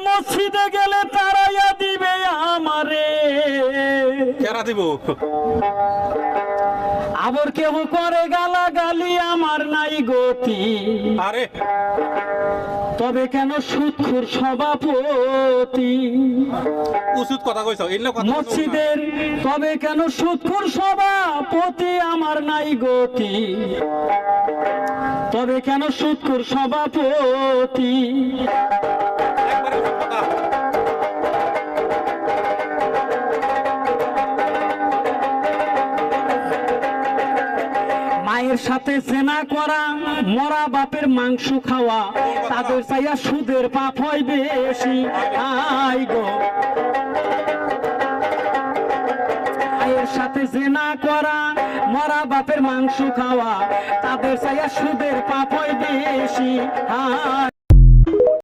মসজিদে গেলে তারাইয়া দিবে আমারে, কেরা দিব? আবার কেহ করে গালাগালি আমার নাই গতি। আরে তবে কেন সুদখোর সভাপতি উচিত কথা কইছ, এগুলো কথা মসজিদের, তবে কেন সুদখোর সভাপতি আমার নাই গতি, তবে কেন সুদখোর সভাপতি। একবারে উচিত কথা। মায়ের সাথে জেনা করা, মরা বাপের মাংস খাওয়া, তাদের চাইয়া সুদের পাপ হয় বেশি। আই গো, মায়ের সাথে জেনা করা, মরা বাপের মাংস খাওয়া, তাদের চাইয়া সুদের পাপ হয় বেশি।